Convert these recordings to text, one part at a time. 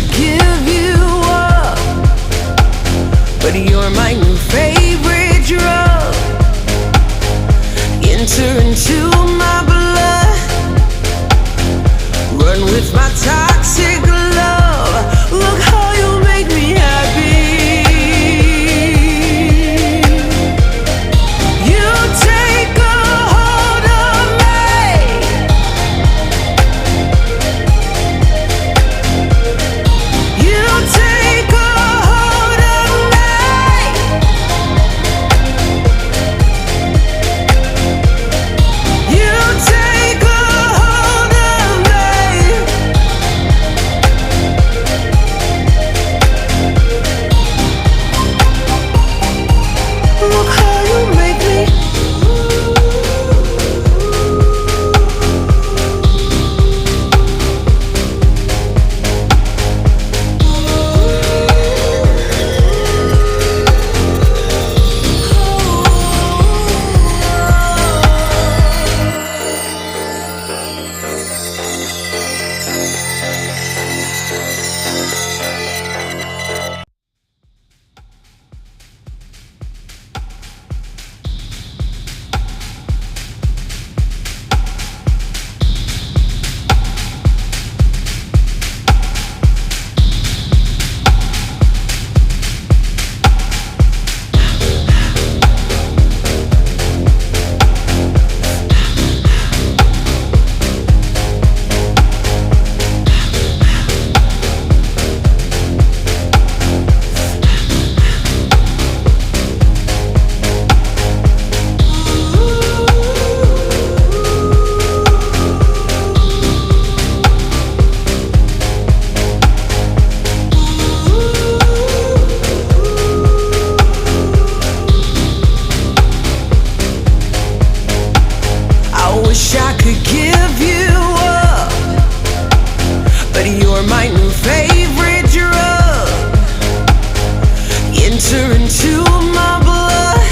could give you up, but you're my new favorite drug. Enter into my blood, run with my toxic love. Look how you make me happy. You take a hold of me. You take a hold of me. You take a hold of me. Look how you make me. I wish I could give you up, but you're my new favorite drug. Enter into my blood,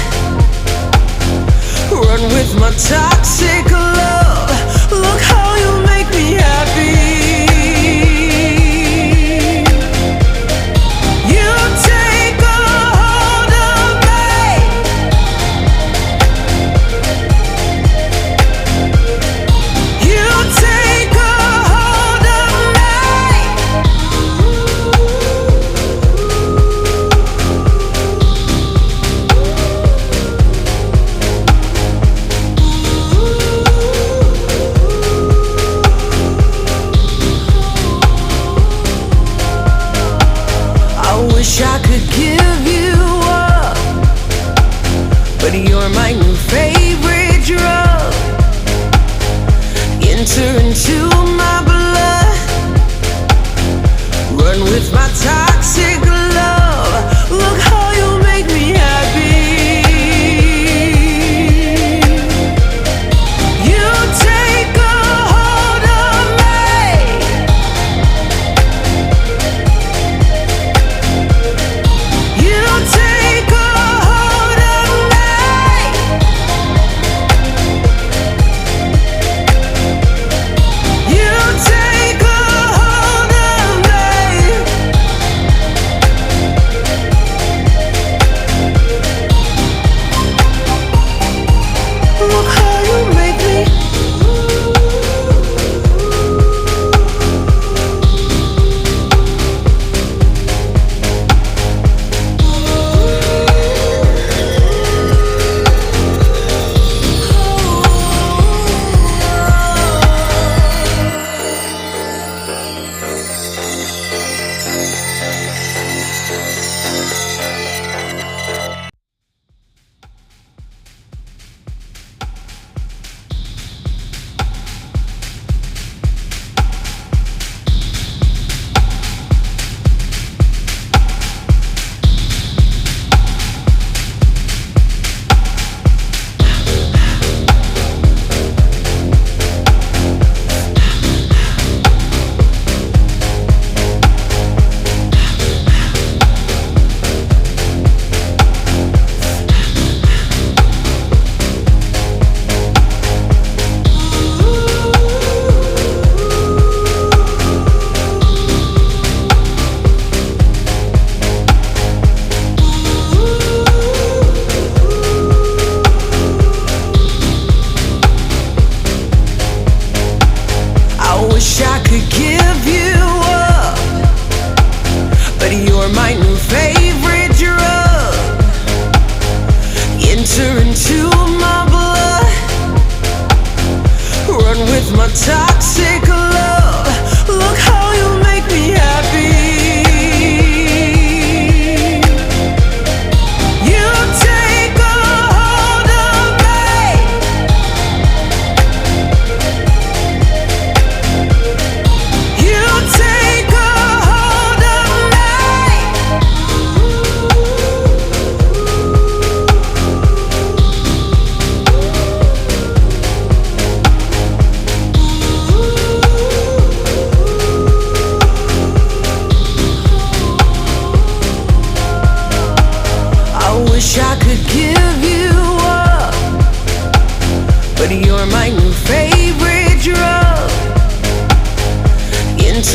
run with my toxic love. Look how you make me happy. You take a hold of me. You take a hold of me.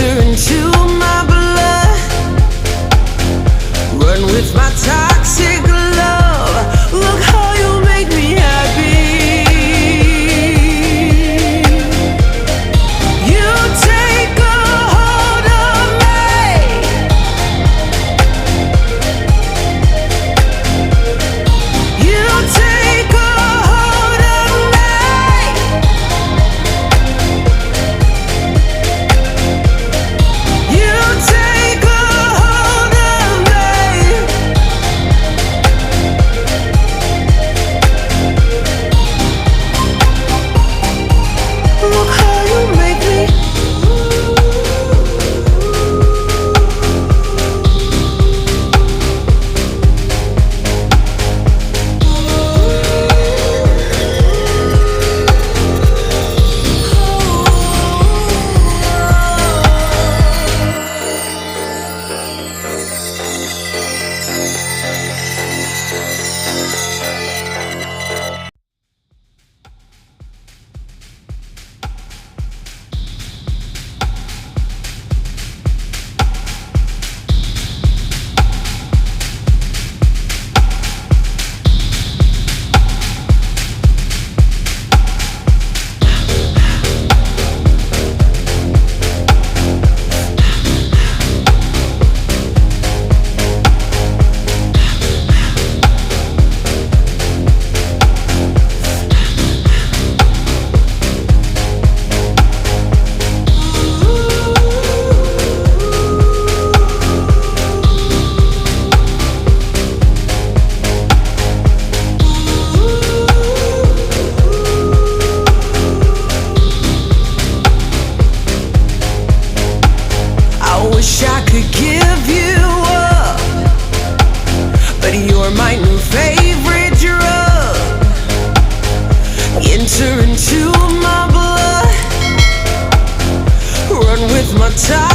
Enter into my blood. Run with my toxic love. Look how you make me happy. You take a hold of me. You take a hold of me. You take a hold of me. Look how you make me. I wish I could give you up, but you're my new favorite drug. Enter into my blood. Run with my time.